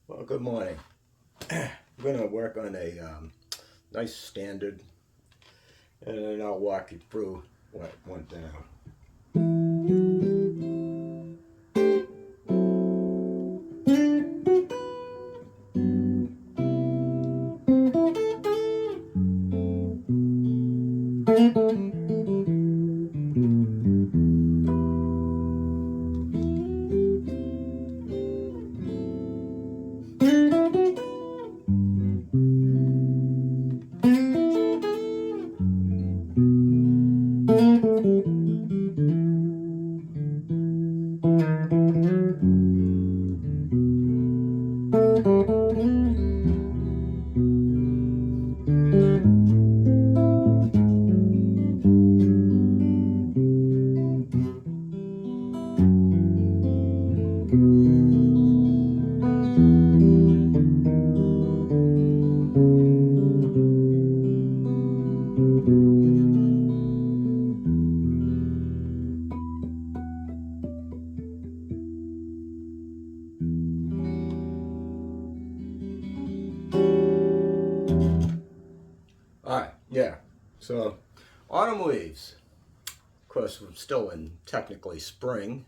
Well, good morning. I'm going to work on a nice standard, and then I'll walk you through what went down. All right, yeah. So, autumn leaves. Of course, we're still in technically spring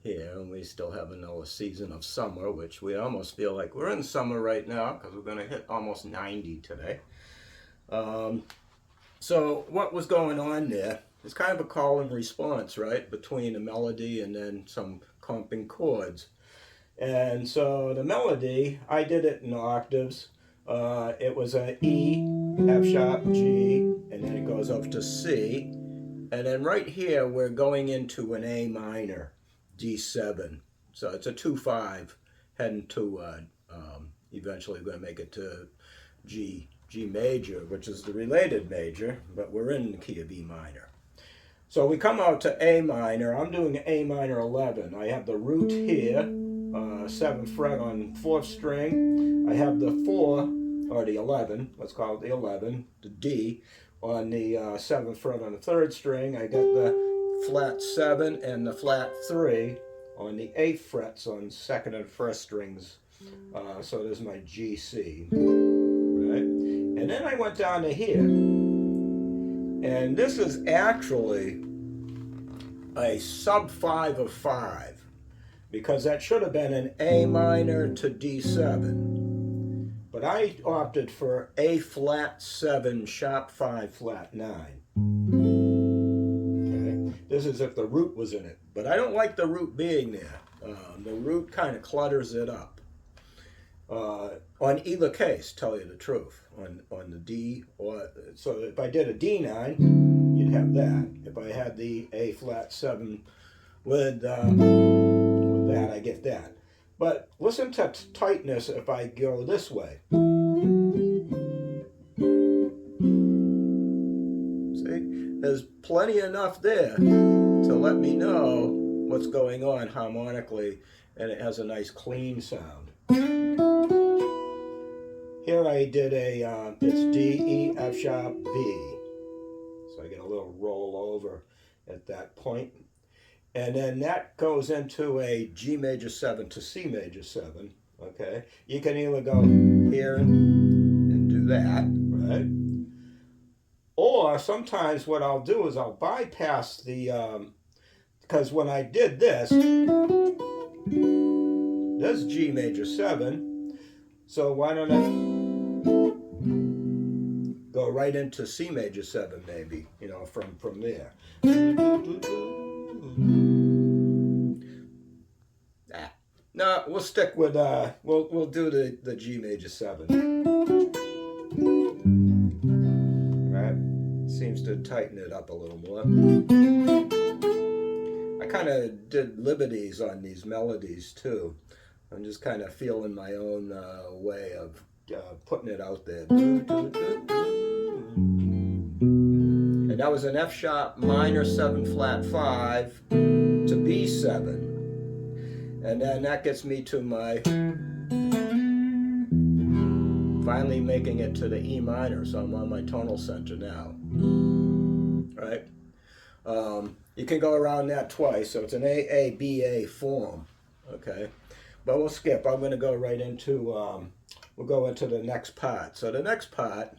here, and we still have another season of summer, which we almost feel like we're in summer right now because we're going to hit almost 90 today. Um, so, what was going on there? It's kind of a call and response, right, between a melody and then some comping chords. And so the melody, I did it in octaves. It was a E, F sharp, G, and then it goes up to C. And then right here, we're going into an A minor, D7. So it's a 2-5, heading to, eventually we're going to make it to G major, which is the related major, but we're in the key of E minor. So we come out to A minor. I'm doing A minor 11. I have the root here, 7th fret on 4th string. I have the 4, or the 11, let's call it the 11, the D, on the 7th fret on the 3rd string. I got the flat 7 and the flat 3 on the 8th frets on 2nd and 1st strings. So there's my G, C. Right? And then I went down to here. And this is actually a sub 5 of 5 because that should have been an A minor to D7. But I opted for A flat 7, sharp 5, flat 9. Okay? This is if the root was in it. But I don't like the root being there. The root kind of clutters it up. On either case, tell you the truth. On the D, so if I did a D9, you'd have that. If I had the A flat 7 with that, I get that. But listen to tightness if I go this way. See, there's plenty enough there to let me know what's going on harmonically, and it has a nice clean sound. Here I did it's D, E, F sharp, B. So I get a little roll over at that point. And then that goes into a G major 7 to C major 7. Okay? You can either go here and do that, right? Or sometimes what I'll do is I'll bypass the, because when I did this G major 7. So why don't I go right into C major 7 maybe, from there. No, we'll stick with, we'll do the G major 7. Right? Seems to tighten it up a little more. I kind of did liberties on these melodies too. I'm just kind of feeling my own way of putting it out there. And that was an F sharp minor 7 flat 5 to B7. And then that gets me to my, finally making it to the E minor, so I'm on my tonal center now. Right? You can go around that twice, so it's an A-A-B-A form. Okay? but we'll skip. I'm going to go right into, we'll go into the next part. So the next part,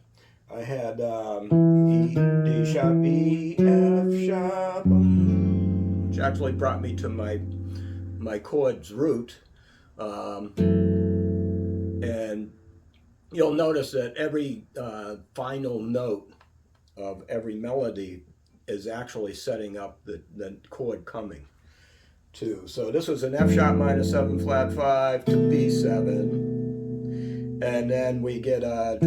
I had E, D sharp, E, F sharp, which actually brought me to my chord's root. And you'll notice that every final note of every melody is actually setting up the chord coming to. So this was an F sharp minor 7 flat 5 to B7. And then we get back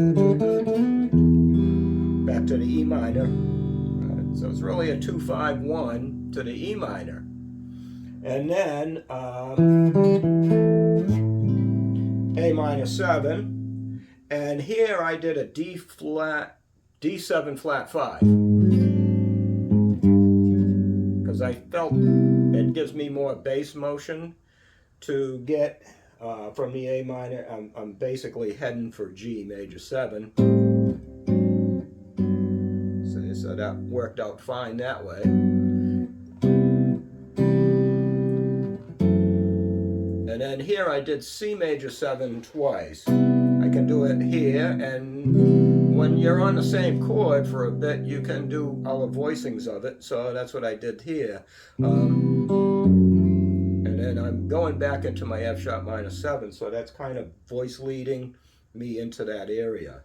to the E minor. Right? So it's really a 2-5-1 to the E minor. And then A minor 7. And here I did a D flat, D7 flat 5. Because I felt it gives me more bass motion to get from the A minor. I'm basically heading for G major 7. So that worked out fine that way. And then here I did C major 7 twice. I can do it here, and when you're on the same chord for a bit, you can do all the voicings of it. So that's what I did here. And then I'm going back into my F sharp minor 7, so that's kind of voice leading me into that area.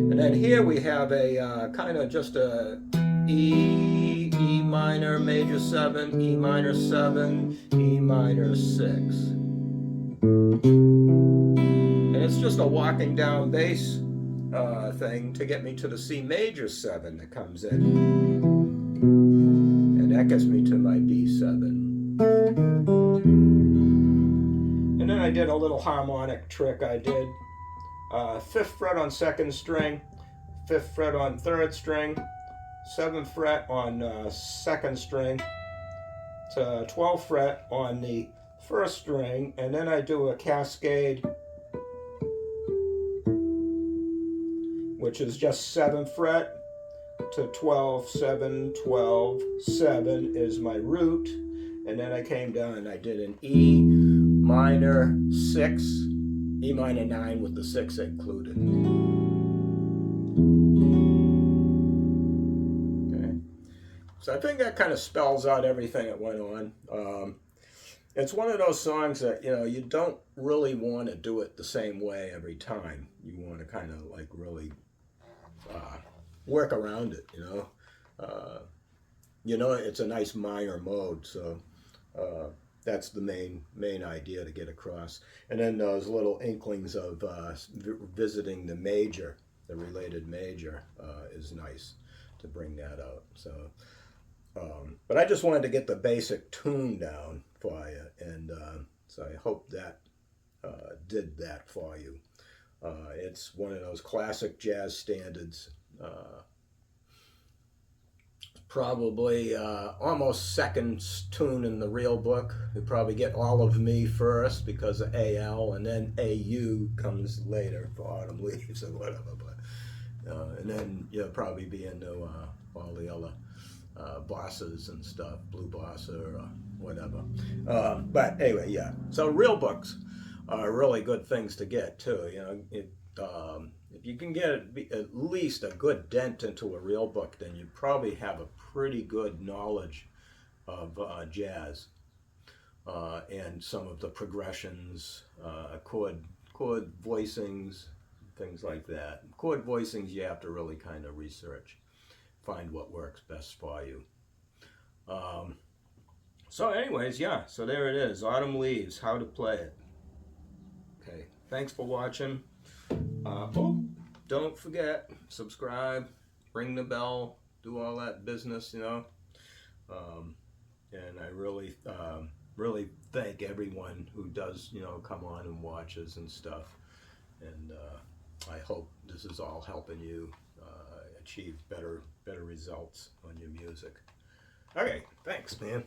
And then here we have a kind of just a E, E minor major 7, E minor 7, E minor 6. And it's just a walking down bass thing to get me to the C major 7 that comes in. And that gets me to my B7. And then I did a little harmonic trick. I did 5th fret on 2nd string, 5th fret on 3rd string, 7th fret on 2nd string, to 12th fret on the 1st string, and then I do a cascade, which is just 7th fret to 12, 7, 12, 7 is my root, and then I came down and I did an E minor 6, E minor 9 with the 6 included. Okay, so I think that kind of spells out everything that went on. It's one of those songs that, you know, you don't really want to do it the same way every time. You want to kind of like really work around it, you know. It's a nice minor mode, so that's the main idea to get across. And then those little inklings of visiting the major, the related major, is nice to bring that out. So, but I just wanted to get the basic tune down for you, and so I hope that did that for you. It's one of those classic jazz standards. Probably almost second tune in the real book. You probably get All of Me first because of AL, and then AU comes later for Autumn Leaves or whatever. But and then you'll probably be into all the other bosses and stuff, Blue Bossa or whatever. But anyway, yeah. So real books are really good things to get too. You know, if you can get at least a good dent into a real book, then you probably have a pretty good knowledge of jazz and some of the progressions, chord voicings, things like that. Chord voicings you have to really kind of research, find what works best for you. So anyways, yeah, so there it is, Autumn Leaves, how to play it. Okay, thanks for watching. Don't forget, subscribe, ring the bell, do all that business, you know. And I really thank everyone who does, you know, come on and watches and stuff. And I hope this is all helping you achieve better results on your music. Okay, thanks, man.